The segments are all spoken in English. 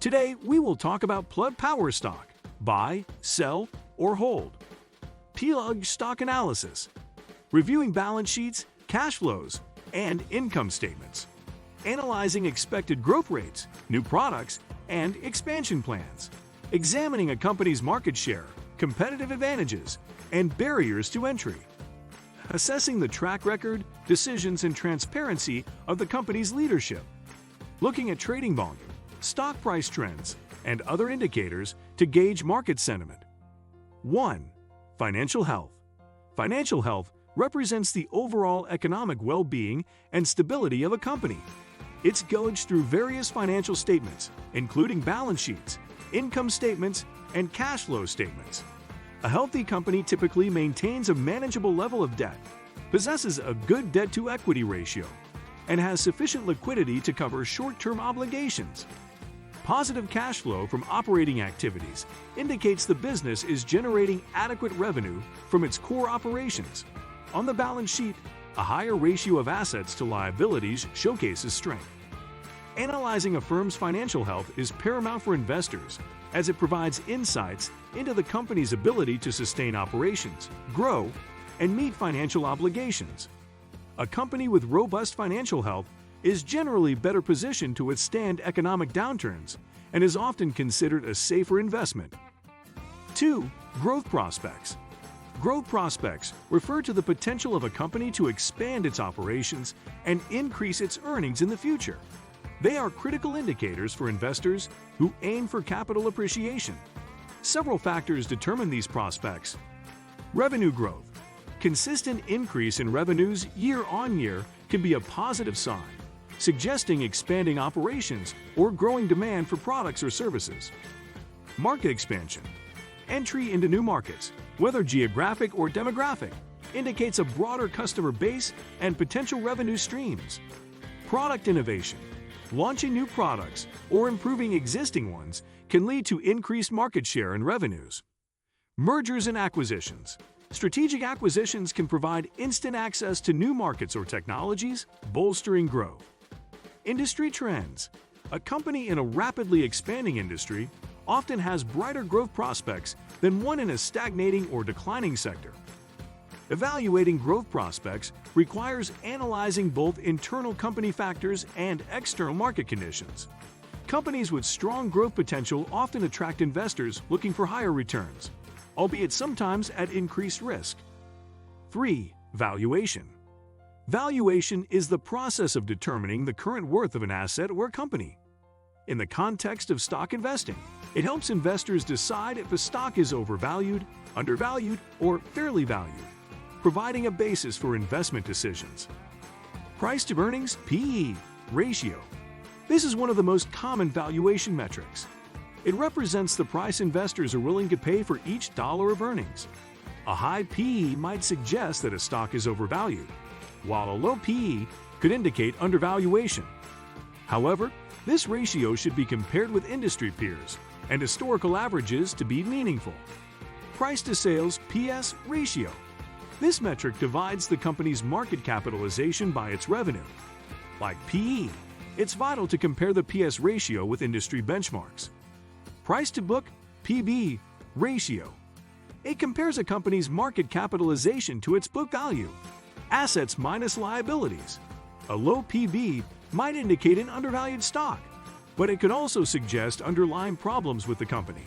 Today, we will talk about Plug Power stock, buy, sell, or hold. Plug stock analysis, reviewing balance sheets, cash flows, and income statements. Analyzing expected growth rates, new products, and expansion plans. Examining a company's market share, competitive advantages, and barriers to entry. Assessing the track record, decisions, and transparency of the company's leadership. Looking at trading volume, stock price trends, and other indicators to gauge market sentiment. 1. Financial health. Financial health represents the overall economic well-being and stability of a company. It's gauged through various financial statements, including balance sheets, income statements, and cash flow statements. A healthy company typically maintains a manageable level of debt, possesses a good debt-to-equity ratio, and has sufficient liquidity to cover short-term obligations. Positive cash flow from operating activities indicates the business is generating adequate revenue from its core operations. On the balance sheet, a higher ratio of assets to liabilities showcases strength. Analyzing a firm's financial health is paramount for investors, as it provides insights into the company's ability to sustain operations, grow, and meet financial obligations. A company with robust financial health is generally better positioned to withstand economic downturns and is often considered a safer investment. 2. Growth prospects. Growth prospects refer to the potential of a company to expand its operations and increase its earnings in the future. They are critical indicators for investors who aim for capital appreciation. Several factors determine these prospects. Revenue growth. Consistent increase in revenues year on year can be a positive sign, suggesting expanding operations or growing demand for products or services. Market expansion. Entry into new markets, whether geographic or demographic, indicates a broader customer base and potential revenue streams. Product innovation. Launching new products or improving existing ones can lead to increased market share and revenues. Mergers and acquisitions. Strategic acquisitions can provide instant access to new markets or technologies, bolstering growth. Industry trends. A company in a rapidly expanding industry often has brighter growth prospects than one in a stagnating or declining sector. Evaluating growth prospects requires analyzing both internal company factors and external market conditions. Companies with strong growth potential often attract investors looking for higher returns, albeit sometimes at increased risk. 3. Valuation. Valuation is the process of determining the current worth of an asset or company. In the context of stock investing, it helps investors decide if a stock is overvalued, undervalued, or fairly valued, providing a basis for investment decisions. Price to earnings (PE) ratio. This is one of the most common valuation metrics. It represents the price investors are willing to pay for each dollar of earnings. A high PE might suggest that a stock is overvalued, while a low PE could indicate undervaluation. However, this ratio should be compared with industry peers and historical averages to be meaningful. Price to sales (PS) ratio. This metric divides the company's market capitalization by its revenue. Like PE, it's vital to compare the PS ratio with industry benchmarks. Price to book (PB) ratio. It compares a company's market capitalization to its book value, assets minus liabilities. A low PB might indicate an undervalued stock, but it could also suggest underlying problems with the company.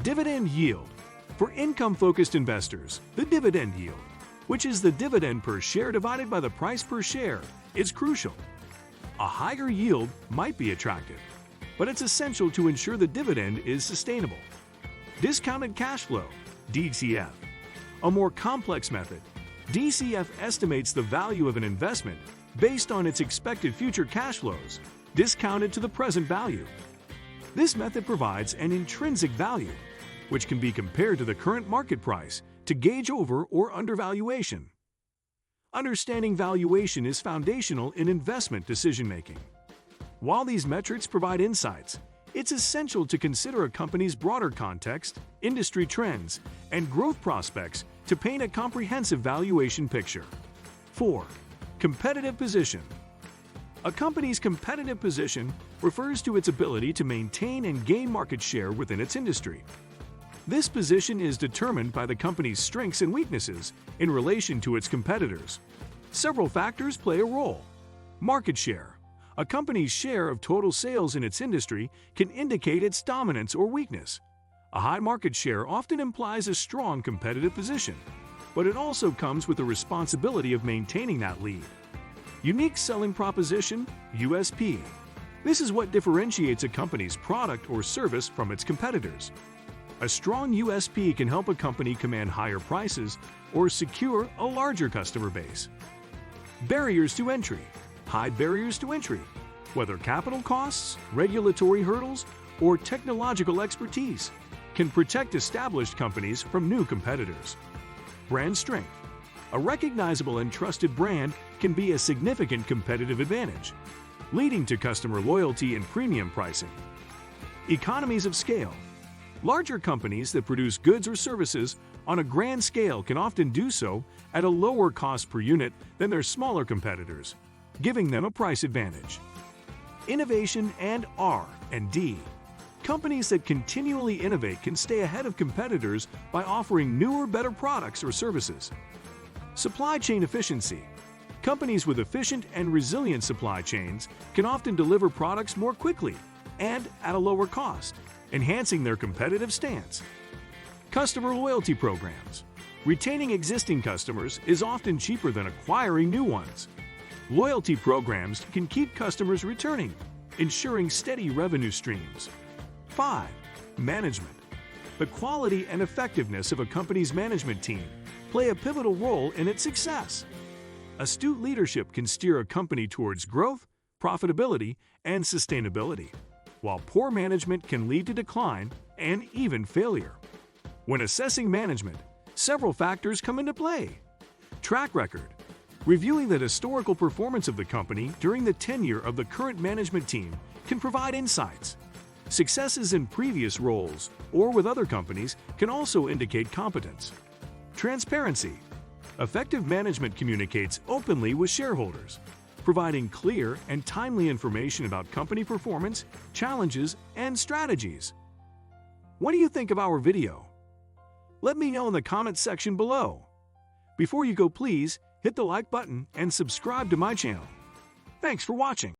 Dividend yield. For income-focused investors, the dividend yield, which is the dividend per share divided by the price per share, is crucial. A higher yield might be attractive, but it's essential to ensure the dividend is sustainable. Discounted cash flow, DCF. A more complex method, DCF estimates the value of an investment based on its expected future cash flows, discounted to the present value. This method provides an intrinsic value, which can be compared to the current market price to gauge over or undervaluation. Understanding valuation is foundational in investment decision-making. While these metrics provide insights, it's essential to consider a company's broader context, industry trends, and growth prospects to paint a comprehensive valuation picture. 4. Competitive position. A company's competitive position refers to its ability to maintain and gain market share within its industry. This position is determined by the company's strengths and weaknesses in relation to its competitors. Several factors play a role. Market share. A company's share of total sales in its industry can indicate its dominance or weakness. A high market share often implies a strong competitive position, but it also comes with the responsibility of maintaining that lead. Unique selling proposition, USP. This is what differentiates a company's product or service from its competitors. A strong USP can help a company command higher prices or secure a larger customer base. Barriers to entry. High barriers to entry, whether capital costs, regulatory hurdles, or technological expertise, can protect established companies from new competitors. Brand strength. A recognizable and trusted brand can be a significant competitive advantage, leading to customer loyalty and premium pricing. Economies of scale. Larger companies that produce goods or services on a grand scale can often do so at a lower cost per unit than their smaller competitors, giving them a price advantage. Innovation and R&D. Companies that continually innovate can stay ahead of competitors by offering newer, better products or services. Supply chain efficiency. Companies with efficient and resilient supply chains can often deliver products more quickly and at a lower cost, enhancing their competitive stance. Customer loyalty programs. Retaining existing customers is often cheaper than acquiring new ones. Loyalty programs can keep customers returning, ensuring steady revenue streams. 5. Management. The quality and effectiveness of a company's management team play a pivotal role in its success. Astute leadership can steer a company towards growth, profitability, and sustainability, while poor management can lead to decline and even failure. When assessing management, several factors come into play. Track record. Reviewing the historical performance of the company during the tenure of the current management team can provide insights. Successes in previous roles or with other companies can also indicate competence. Transparency. Effective management communicates openly with shareholders, providing clear and timely information about company performance, challenges, and strategies. What do you think of our video? Let me know in the comments section below. Before you go, please hit the like button and subscribe to my channel. Thanks for watching.